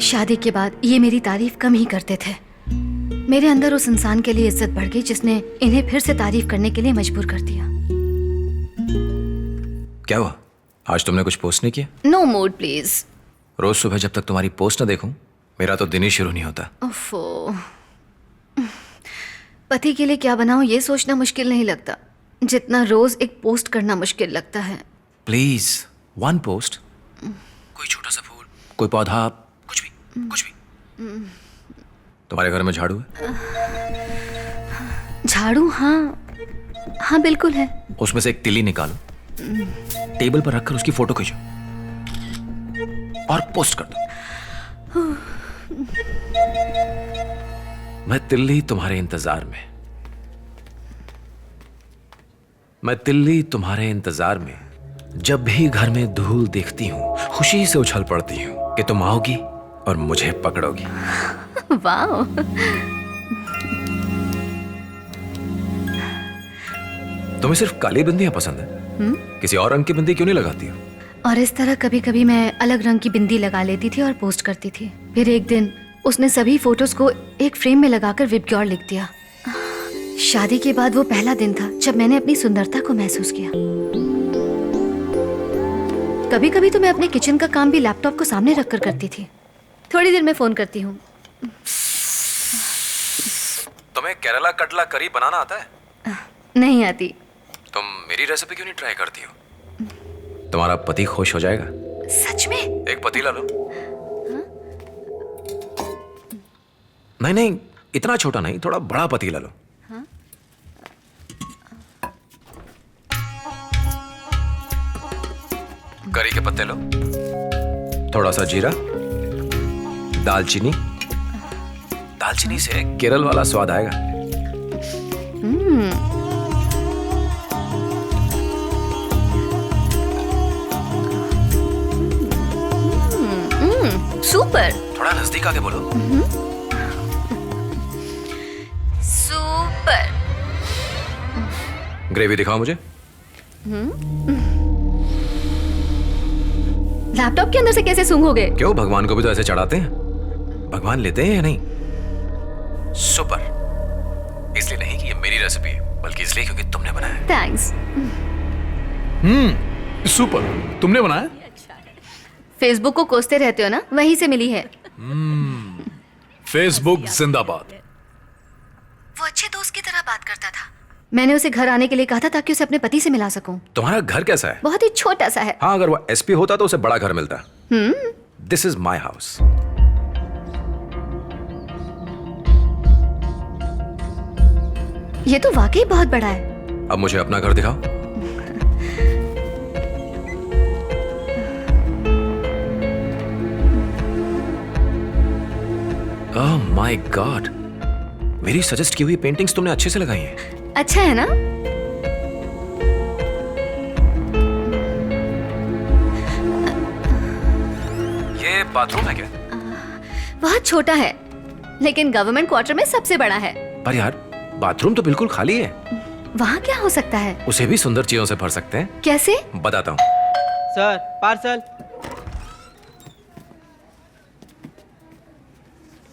शादी के बाद ये मेरी तारीफ कम ही करते थे। मेरे अंदर उस इंसान के लिए इज्जत बढ़ गई जिसने इन्हें फिर से तारीफ करने के लिए मजबूर कर दिया। क्या हुआ? आज तुमने कुछ पोस्ट नहीं किया? No mood please. रोज सुबह जब तक तुम्हारी पोस्ट न देखूं, मेरा तो दिन ही शुरू नहीं होता। ओफो, पति के लिए क्या बनाऊं ये सोचना मुश्किल नहीं लगता जितना रोज एक पोस्ट करना मुश्किल लगता है। प्लीज, वन पोस्ट, कोई छोटा सा फूल, कोई पौधा, कुछ भी। तुम्हारे घर में झाड़ू है? झाड़ू? हाँ बिल्कुल है। उसमें से एक तिल्ली निकालो, टेबल पर रखकर उसकी फोटो खींचो और पोस्ट कर दो। मैं तिल्ली तुम्हारे इंतजार में जब भी घर में धूल देखती हूं, खुशी से उछल पड़ती हूं कि तुम आओगी और मुझे पकड़ोगी। वाह, तुम्हें सिर्फ काली बिंदियां पसंद है? किसी और रंग की बिंदी क्यों नहीं लगाती हो? और इस तरह कभी कभी मैं अलग रंग की बिंदी लगा लेती थी और पोस्ट करती थी। फिर एक दिन उसने सभी फोटोज को एक फ्रेम में लगाकर विबग्योर लिख दिया। शादी के बाद वो पहला दिन था जब मैंने अपनी सुंदरता को महसूस किया। कभी कभी तो मैं अपने किचन का काम भी लैपटॉप को सामने रखकर करती थी। थोड़ी देर में फोन करती हूँ। तुम्हें केरला कटला करी बनाना आता है? नहीं आती। तुम मेरी रेसिपी क्यों नहीं ट्राई करती हो? तुम्हारा पति खुश हो जाएगा। सच में? एक पतीला लो। नहीं, इतना छोटा नहीं, थोड़ा बड़ा पतीला लो। करी के पत्ते लो, थोड़ा सा जीरा, दालचीनी से केरल वाला स्वाद आएगा। सुपर। थोड़ा नजदीक आके बोलो। सुपर। ग्रेवी दिखाओ मुझे। लैपटॉप के अंदर से कैसे सूंघोगे? क्यों, भगवान को भी तो ऐसे चढ़ाते हैं। भगवान लेते हैं या नहीं? सुपर। इसलिए नहीं कि ये मेरी रेसिपी है, बल्कि इसलिए क्योंकि तुमने बनाया। थैंक्स। सुपर, तुमने बनाया? फेसबुक को कोसते रहते हो ना, वहीं से मिली है। फेसबुक जिंदाबाद। वो अच्छे दोस्त की तरह बात करता था। मैंने उसे घर आने के लिए कहा था ताकि उसे अपने पति से मिला सकूं। तुम्हारा घर कैसा है? बहुत ही छोटा सा है। हाँ, अगर वो एसपी होता तो उसे बड़ा घर मिलता। This is my house. ये तो वाकई बहुत बड़ा है। अब मुझे अपना घर दिखाओ। ओह माय गॉड, मेरी सजेस्ट की हुई पेंटिंग्स तुमने अच्छे से लगाई हैं। अच्छा है ना? ये बाथरूम है क्या? बहुत छोटा है, लेकिन गवर्नमेंट क्वार्टर में सबसे बड़ा है। पर यार, बाथरूम तो बिल्कुल खाली है। वहाँ क्या हो सकता है? उसे भी सुंदर चीजों से भर सकते हैं। कैसे? बताता हूँ। Sir, parcel.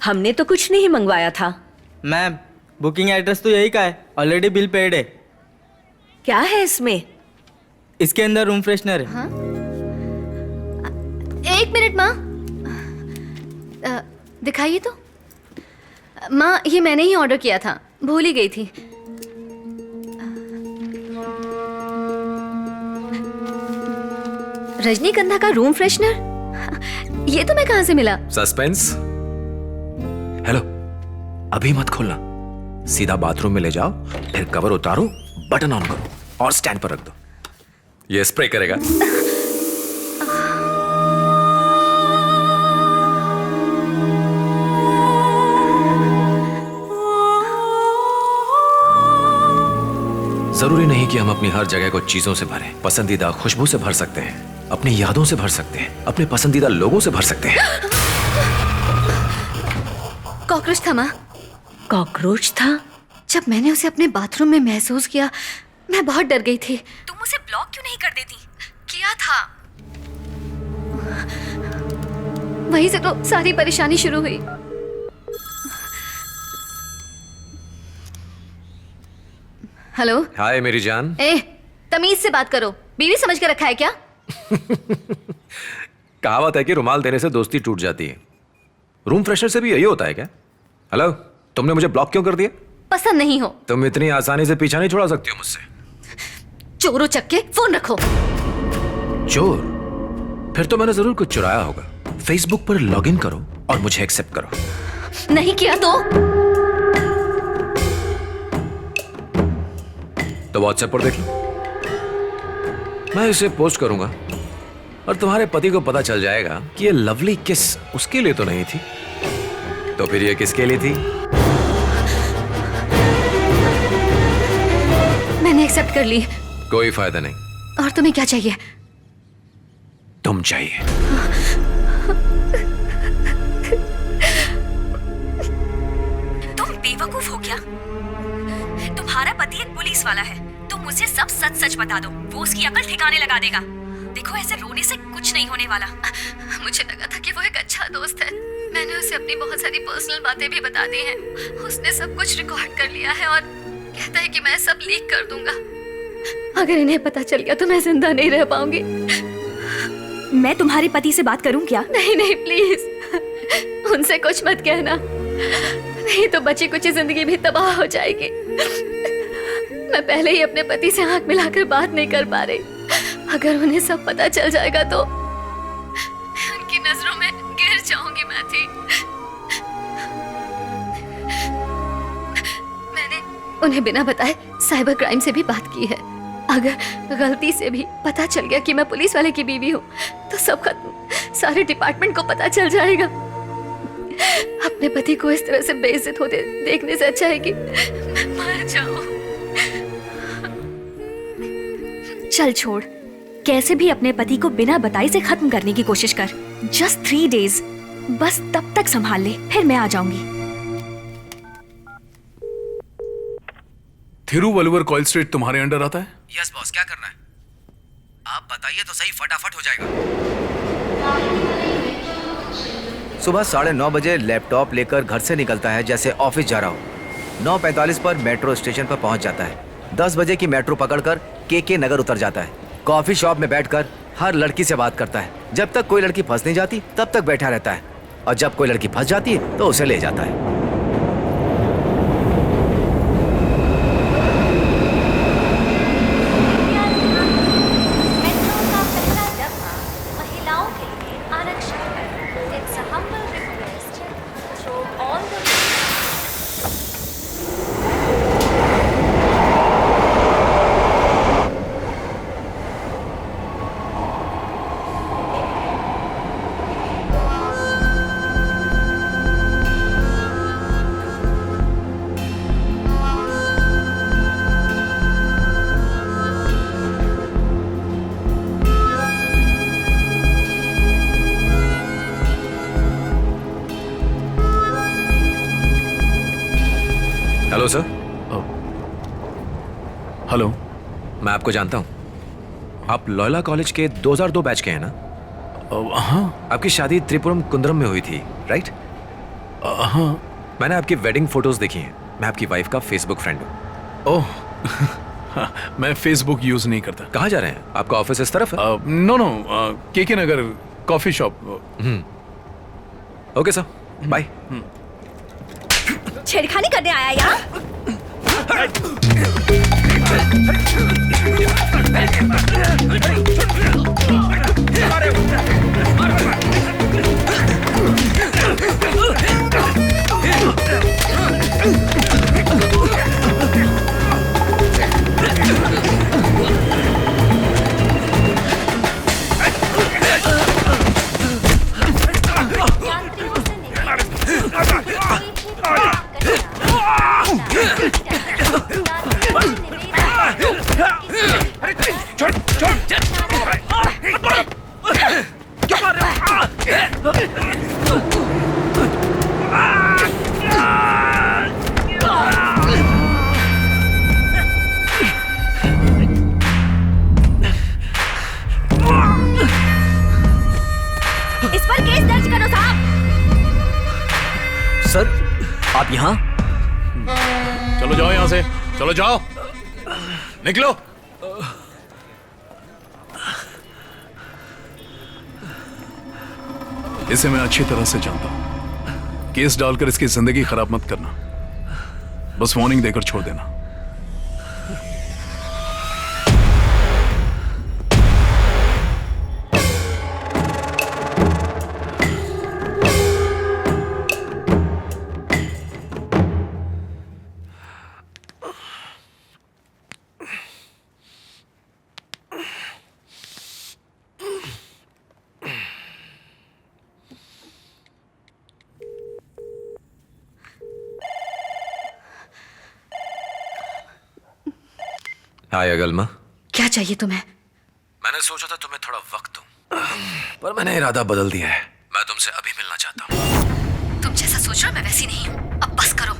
हमने तो कुछ नहीं मंगवाया था। मैम, बुकिंग एड्रेस तो यही का है, ऑलरेडी बिल पेड है। क्या है इसमें? इसके अंदर रूम फ्रेशनर है। हाँ? एक मिनट माँ, दिखाइए तो। माँ, ये मैंने ही ऑर्डर किया था, भूल ही गई थी। रजनीगंधा का रूम फ्रेशनर? ये तो मैं कहाँ से मिला? सस्पेंस। हेलो, अभी मत खोलना, सीधा बाथरूम में ले जाओ, फिर कवर उतारो, बटन ऑन करो और स्टैंड पर रख दो। ये स्प्रे करेगा। जरूरी नहीं कि हम अपनी हर जगह को चीजों से भरें। पसंदीदा खुशबू से भर सकते हैं, अपनी यादों से भर सकते हैं, अपने पसंदीदा लोगों से भर सकते हैं। कॉकरोच था माँ। कॉकरोच था? जब मैंने उसे अपने बाथरूम में महसूस किया, मैं बहुत डर गई थी। तुम उसे ब्लॉक क्यों नहीं कर देती? किया था। वहीं से तो सारी परेशानी शुरू हुई। हेलो। हाय मेरी जान। तमीज से बात करो, बीवी समझ के रखा है क्या? कहावत है कि रुमाल देने से दोस्ती टूट जाती है। रूम फ्रेशनर से भी यही होता है क्या? हेलो, तुमने मुझे ब्लॉक क्यों कर दिया? पसंद नहीं हो। तुम इतनी आसानी से पीछा नहीं छुड़ा सकती हो मुझसे। चोरों चक्के, फोन रखो। चोर? फिर तो मैंने जरूर कुछ चुराया होगा। फेसबुक पर लॉगिन करो और मुझे एक्सेप्ट करो। नहीं किया तो व्हाट्सएप पर देख लो। मैं इसे पोस्ट करूंगा और तुम्हारे पति को पता चल जाएगा कि ये लवली किस उसके लिए तो नहीं थी, तो फिर ये किसके लिए थी? मैंने एक्सेप्ट कर ली। कोई फायदा नहीं। और तुम्हें क्या चाहिए? तुम चाहिए। तुम बेवकूफ हो क्या? तुम्हारा पति एक पुलिस वाला है। तुम मुझे सब सच सच बता दो, वो उसकी अकल ठिकाने लगा देगा। देखो, ऐसे रोने से कुछ नहीं होने वाला। मुझे लगा था कि वो एक अच्छा दोस्त है। मैंने उसे अपनी बहुत सारी पर्सनल बातें भी बता दी हैं। उसने सब कुछ रिकॉर्ड कर लिया है और कहता है कि मैं सब लीक कर दूंगा। अगर इन्हें पता चल गया तो मैं जिंदा नहीं रह पाऊंगी। मैं तुम्हारे पति से बात करूं क्या? नहीं नहीं, प्लीज उनसे कुछ मत कहना, नहीं तो बची कुछ जिंदगी भी तबाह हो जाएगी। मैं पहले ही अपने पति से आंख मिलाकर बात नहीं कर पा रही। अगर उन्हें सब पता चल जाएगा तो मैं उनकी नजरों में गिर जाऊंगी। मैथी, मैंने उन्हें बिना बताए साइबर क्राइम से भी बात की है। अगर गलती से भी पता चल गया कि मैं पुलिस वाले की बीवी हूँ तो सब खत्म। सारे डिपार्टमेंट को पता चल जाएगा। अपने पति को इस तरह से बेइज्जत होते देखने से अच्छा है कि मैं मर जाऊं। चल छोड़, कैसे भी अपने पति को बिना बताए से खत्म करने की कोशिश कर। जस्ट 3 days, बस तब तक संभाल ले, फिर मैं आ जाऊंगी। थिरुवल्लुवर कॉइल स्ट्रीट तुम्हारे अंडर आता है? यस बॉस, क्या करना है? आप बताइए तो सही, फटाफट हो जाएगा। सुबह 9:30 बजे लैपटॉप लेकर घर से निकलता है जैसे ऑफिस जा रहा हो। 9:45 पर मेट्रो स्टेशन पर पहुंच जाता है। 10 बजे की मेट्रो पकड़कर के नगर उतर जाता है। कॉफी शॉप में बैठकर हर लड़की से बात करता है। जब तक कोई लड़की फंस नहीं जाती तब तक बैठा रहता है, और जब कोई लड़की फंस जाती है तो उसे ले जाता है। Hello sir. हेलो। मैं आपको जानता हूँ। आप लॉयला कॉलेज के 2002 बैच के हैं ना? हाँ। आपकी शादी त्रिपुरम कुंद्रम में हुई थी, राइट? हाँ। मैंने आपकी वेडिंग फोटोज देखी हैं। मैं आपकी वाइफ का फेसबुक फ्रेंड हूँ। ओह, मैं फेसबुक यूज नहीं करता। कहाँ जा रहे हैं? आपका ऑफिस इस तरफ है? No no, K Nagar coffee shop. Okay sir, bye. छेड़खानी करने आया यहाँ? छोड़। सर आप यहाँ? चलो जाओ यहाँ से, चलो जाओ, निकलो। इसे मैं अच्छी तरह से जानता हूं। केस डालकर इसकी जिंदगी खराब मत करना, बस वार्निंग देकर छोड़ देना। हाय अगलमा। क्या चाहिए तुम्हें? मैंने सोचा था तुम्हें थोड़ा वक्त दूं, पर मैंने इरादा बदल दिया है। मैं तुमसे अभी मिलना चाहता हूँ। तुम जैसा सोच रहे हो मैं वैसी नहीं हूँ। अब बस करो।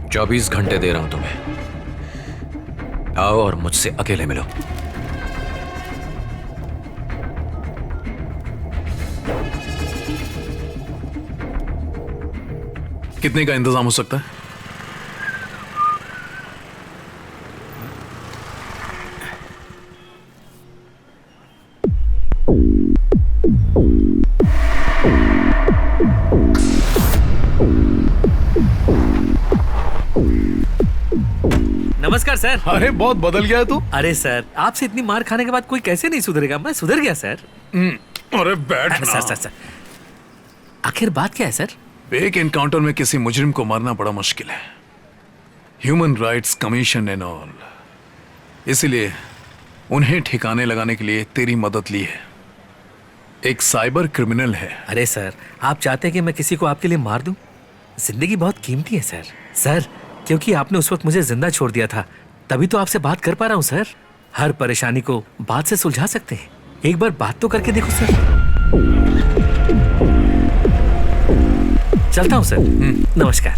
24 घंटे दे रहा हूं तुम्हें, आओ और मुझसे अकेले मिलो। कितने का इंतजाम हो सकता है? नमस्कार सर। अरे बहुत बदल गया है तू। अरे सर, आपसे इतनी मार खाने के बाद कोई कैसे नहीं सुधरेगा? मैं सुधर गया सर। अरे बैठ ना। सर आखिर बात क्या है सर? एक एनकाउंटर में किसी मुजरिम को मारना बड़ा मुश्किल है, human rights commission and all. इसलिए उन्हें ठिकाने लगाने के लिए तेरी मदद ली है। एक साइबर क्रिमिनल है। अरे सर, आप चाहते हैं कि मैं किसी को आपके लिए मार दूं? जिंदगी बहुत कीमती है सर। सर, क्योंकि आपने उस वक्त मुझे जिंदा छोड़ दिया था, तभी तो आपसे बात कर पा रहा हूं सर। हर परेशानी को बात से सुलझा सकते हैं। एक बार बात तो करके देखो सर। चलता हूं सर। नमस्कार।